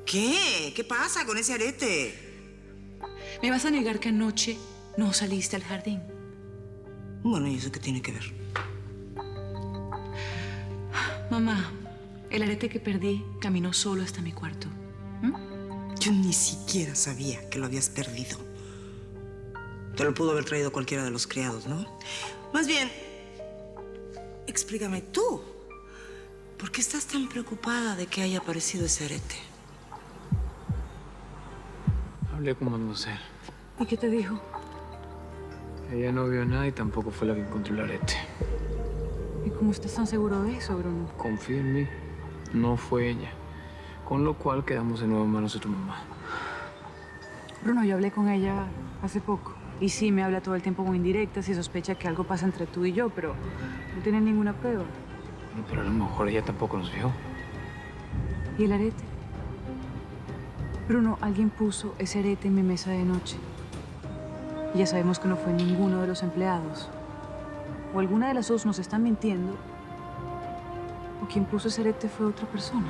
¿Qué? ¿Qué pasa con ese arete? ¿Me vas a negar que anoche no saliste al jardín? Bueno, ¿y eso qué tiene que ver? Mamá, el arete que perdí caminó solo hasta mi cuarto. Yo ni siquiera sabía que lo habías perdido. Te lo pudo haber traído cualquiera de los criados, ¿no? Más bien, explícame tú. ¿Por qué estás tan preocupada de que haya aparecido ese arete? Hablé con Mademoiselle. ¿Y qué te dijo? Ella no vio nada y tampoco fue la que encontró el arete. ¿Y cómo estás tan seguro de eso, Bruno? Confía en mí. No fue ella. Con lo cual quedamos de nuevo en manos de tu mamá. Bruno, yo hablé con ella hace poco. Y sí, me habla todo el tiempo con indirectas y sospecha que algo pasa entre tú y yo, pero no tiene ninguna prueba. Bueno, pero a lo mejor ella tampoco nos vio. ¿Y el arete? Bruno, alguien puso ese arete en mi mesa de noche. Y ya sabemos que no fue ninguno de los empleados. O alguna de las dos nos está mintiendo. O quien puso ese arete fue otra persona.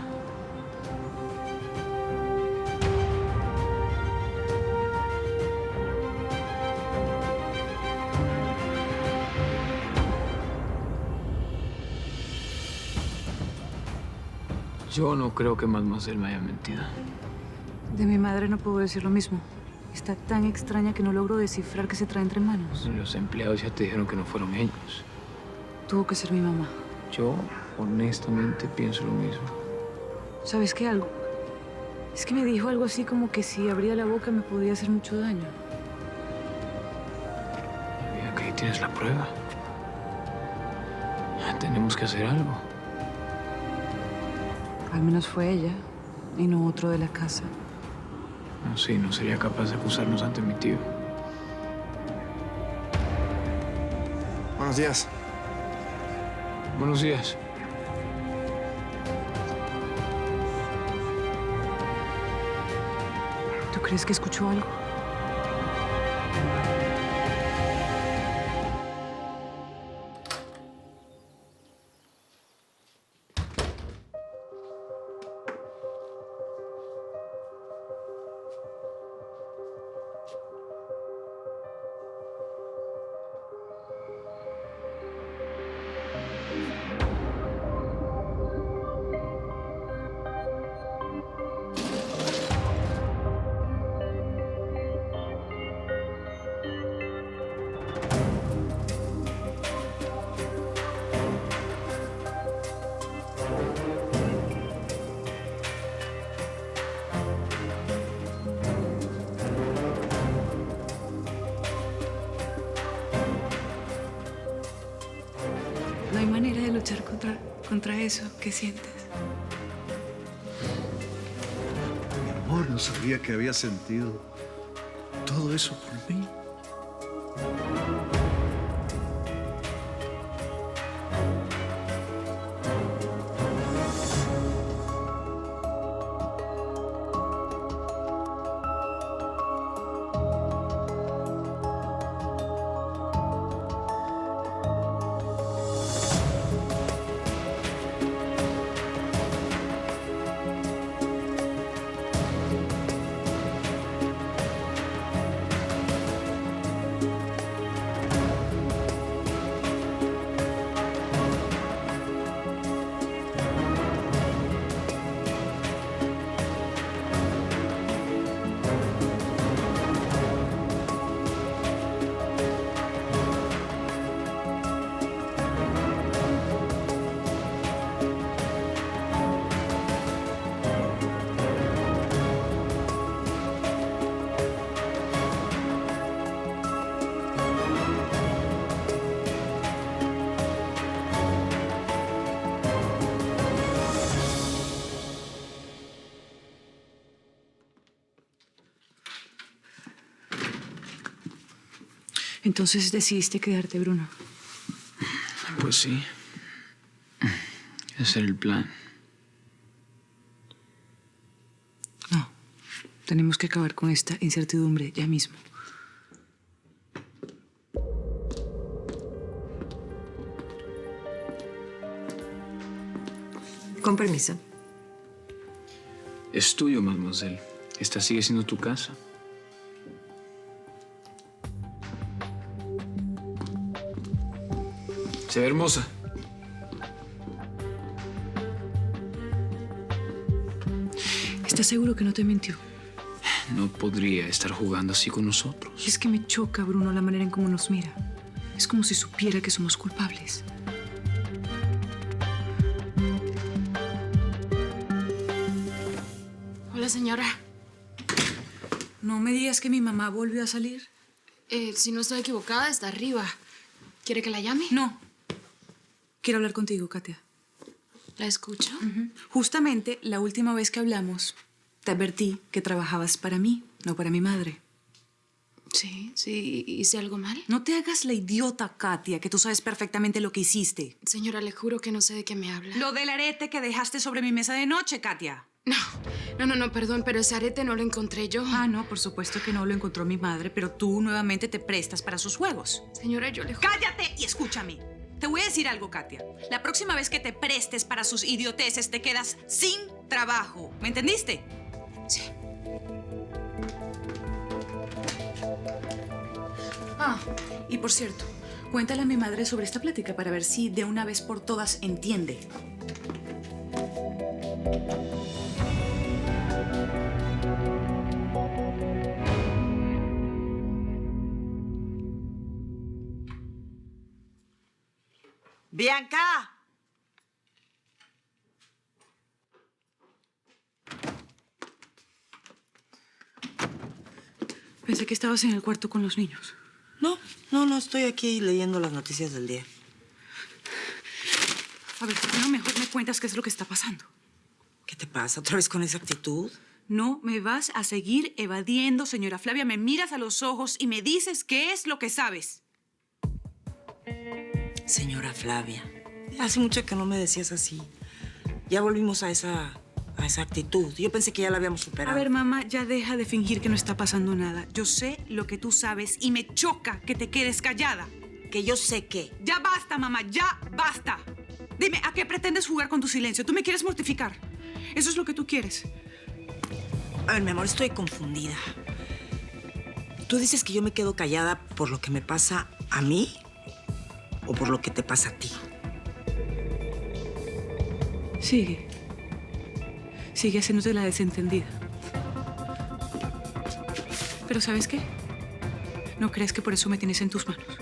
Yo no creo que Mademoiselle me haya mentido. De mi madre no puedo decir lo mismo. Está tan extraña que no logro descifrar qué se trae entre manos. Los empleados ya te dijeron que no fueron ellos. Tuvo que ser mi mamá. Yo, honestamente, pienso lo mismo. ¿Sabes qué? Algo. Es que me dijo algo así como que si abría la boca me podía hacer mucho daño. Mira que ahí tienes la prueba. Tenemos que hacer algo. Al menos fue ella y no otro de la casa. No, sí, no sería capaz de acusarnos ante mi tío. Buenos días. Buenos días. ¿Tú crees que escuchó algo? No hay manera de luchar contra eso. ¿Qué sientes? Mi amor, no sabía que había sentido todo eso por mí. Entonces decidiste quedarte, Bruno. Pues sí. Ese era el plan. No. Tenemos que acabar con esta incertidumbre ya mismo. Con permiso. Es tuyo, mademoiselle. Esta sigue siendo tu casa. Se ve hermosa. ¿Estás seguro que no te mintió? No podría estar jugando así con nosotros. Es que me choca, Bruno, la manera en cómo nos mira. Es como si supiera que somos culpables. Hola, señora. No me digas que mi mamá volvió a salir. Si no estoy equivocada, está arriba. ¿Quiere que la llame? No. Quiero hablar contigo, Katia. ¿La escucho? Justamente la última vez que hablamos, te advertí que trabajabas para mí, no para mi madre. Sí, sí. ¿Hice algo mal? No te hagas la idiota, Katia, que tú sabes perfectamente lo que hiciste. Señora, le juro que no sé de qué me habla. Lo del arete que dejaste sobre mi mesa de noche, Katia. No, perdón, pero ese arete no lo encontré yo. Ah, no, por supuesto que no lo encontró mi madre, pero tú nuevamente te prestas para sus juegos. Señora, yo le juro... ¡Cállate y escúchame! Te voy a decir algo, Katia. La próxima vez que te prestes para sus idioteces, te quedas sin trabajo. ¿Me entendiste? Sí. Ah, y por cierto, cuéntale a mi madre sobre esta plática para ver si de una vez por todas entiende. ¡Bianca! Pensé que estabas en el cuarto con los niños. No, estoy aquí leyendo las noticias del día. A ver, ¿por qué no mejor me cuentas qué es lo que está pasando? ¿Qué te pasa? ¿Otra vez con esa actitud? No me vas a seguir evadiendo, señora Flavia. Me miras a los ojos y me dices qué es lo que sabes. Señora Flavia, hace mucho que no me decías así. Ya volvimos a esa actitud. Yo pensé que ya la habíamos superado. A ver, mamá, ya deja de fingir que no está pasando nada. Yo sé lo que tú sabes y me choca que te quedes callada. Que yo sé que... Ya basta, mamá, ya basta. Dime, ¿a qué pretendes jugar con tu silencio? ¿Tú me quieres mortificar? ¿Eso es lo que tú quieres? A ver, mi amor, estoy confundida. ¿Tú dices que yo me quedo callada por lo que me pasa a mí o por lo que te pasa a ti? Sigue. Sigue haciéndote la desentendida. Pero ¿sabes qué? ¿No crees que por eso me tienes en tus manos?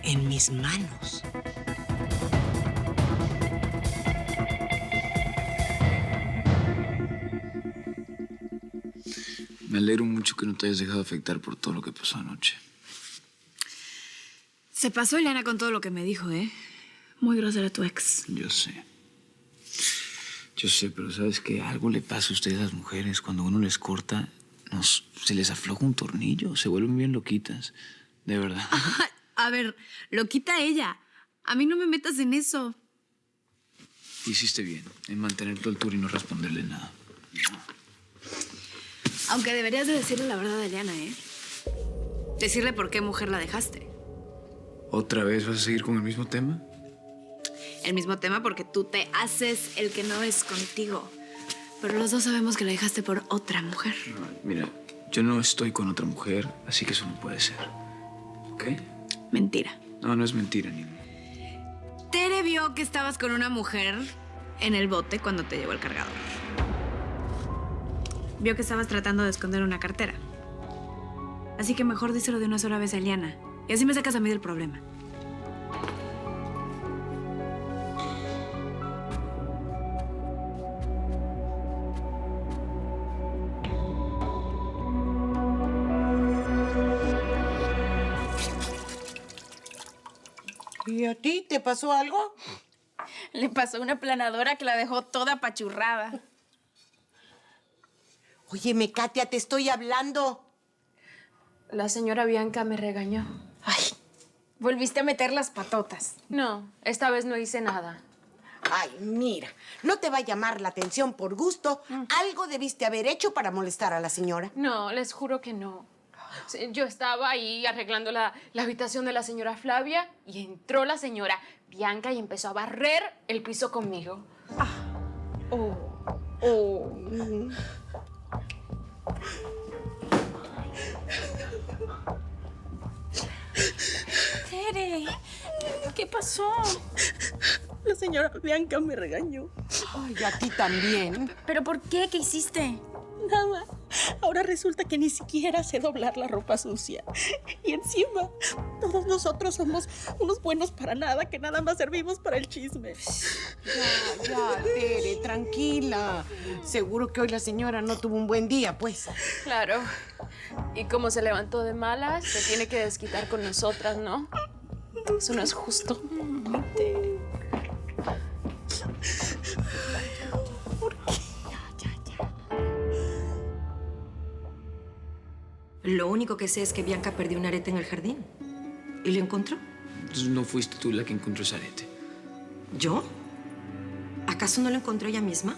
En mis manos. Me alegro mucho que no te hayas dejado afectar por todo lo que pasó anoche. Se pasó Eliana con todo lo que me dijo, ¿eh? Muy grosera tu ex. Yo sé. Yo sé, pero ¿sabes qué? Algo le pasa a ustedes, las mujeres. Cuando uno les corta, se les afloja un tornillo. Se vuelven bien loquitas. De verdad. A ver, lo quita ella. A mí no me metas en eso. Hiciste bien en mantener tu altura y no responderle nada. Aunque deberías de decirle la verdad a Eliana, ¿eh? Decirle por qué mujer la dejaste. ¿Otra vez vas a seguir con el mismo tema? El mismo tema porque tú te haces el que no es contigo. Pero los dos sabemos que la dejaste por otra mujer. No, mira, yo no estoy con otra mujer, así que eso no puede ser. ¿Ok? Mentira. No es mentira, Nina. Tere vio que estabas con una mujer en el bote cuando te llevó el cargador. Vio que estabas tratando de esconder una cartera. Así que mejor díselo de una sola vez a Eliana. Y así me sacas a mí del problema. ¿Y a ti te pasó algo? Le pasó una planadora que la dejó toda apachurrada. Óyeme, Katia, te estoy hablando. La señora Bianca me regañó. Ay, volviste a meter las patotas. No, esta vez no hice nada. Ay, mira, no te va a llamar la atención por gusto. Algo debiste haber hecho para molestar a la señora. No, les juro que no. Sí, yo estaba ahí arreglando la habitación de la señora Flavia y entró la señora Bianca y empezó a barrer el piso conmigo. Oh. Tere, ¿qué pasó? La señora Bianca me regañó. Ay, a ti también. ¿Pero por qué? ¿Qué hiciste? Nada. Ahora resulta que ni siquiera sé doblar la ropa sucia. Y encima, todos nosotros somos unos buenos para nada, que nada más servimos para el chisme. Ya, Tere, tranquila. Seguro que hoy la señora no tuvo un buen día, pues. Claro. Y como se levantó de malas, se tiene que desquitar con nosotras, ¿no? Eso no es justo. Lo único que sé es que Bianca perdió un arete en el jardín. ¿Y lo encontró? Entonces no fuiste tú la que encontró ese arete. ¿Yo? ¿Acaso no lo encontró ella misma?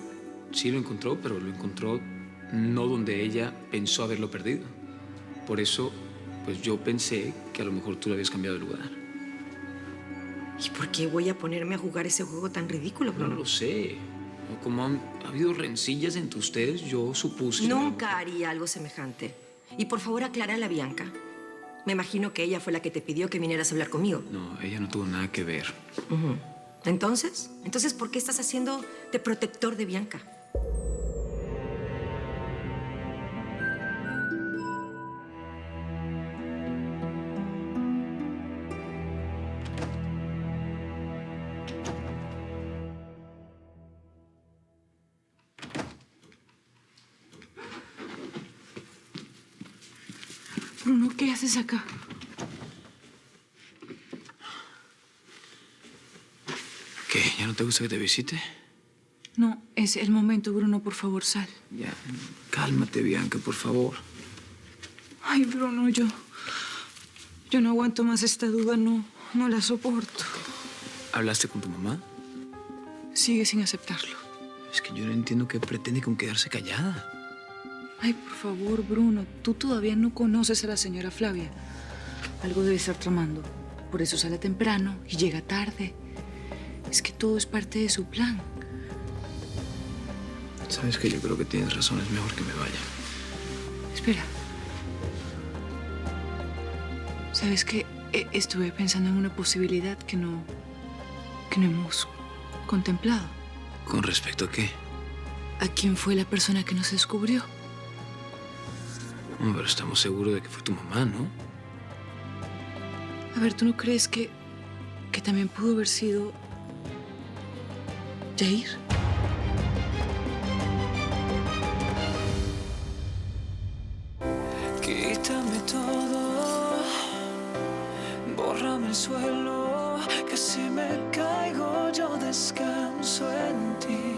Sí lo encontró, pero lo encontró no donde ella pensó haberlo perdido. Por eso, pues yo pensé que a lo mejor tú lo habías cambiado de lugar. ¿Y por qué voy a ponerme a jugar ese juego tan ridículo, Bruno? No lo sé. Como ha habido rencillas entre ustedes, yo supuse... Nunca haría algo semejante. Y por favor, aclárale a Bianca. Me imagino que ella fue la que te pidió que vinieras a hablar conmigo. No, ella no tuvo nada que ver. ¿Entonces? ¿Entonces por qué estás haciendo de protector de Bianca? Bruno, ¿qué haces acá? ¿Qué? ¿Ya no te gusta que te visite? No, es el momento, Bruno, por favor, sal. Ya, cálmate, Bianca, por favor. Ay, Bruno, yo no aguanto más esta duda, no la soporto. ¿Hablaste con tu mamá? Sigue sin aceptarlo. Es que yo no entiendo qué pretende con quedarse callada. Ay, por favor, Bruno, tú todavía no conoces a la señora Flavia. Algo debe estar tramando. Por eso sale temprano y llega tarde. Es que todo es parte de su plan. Sabes que yo creo que tienes razón, es mejor que me vaya. Espera. ¿Sabes qué? Estuve pensando en una posibilidad que no hemos contemplado. ¿Con respecto a qué? ¿A quién fue la persona que nos descubrió? No, pero estamos seguros de que fue tu mamá, ¿no? A ver, ¿tú no crees que también pudo haber sido Jair? Quítame todo, bórrame el suelo, que si me caigo yo descanso en ti.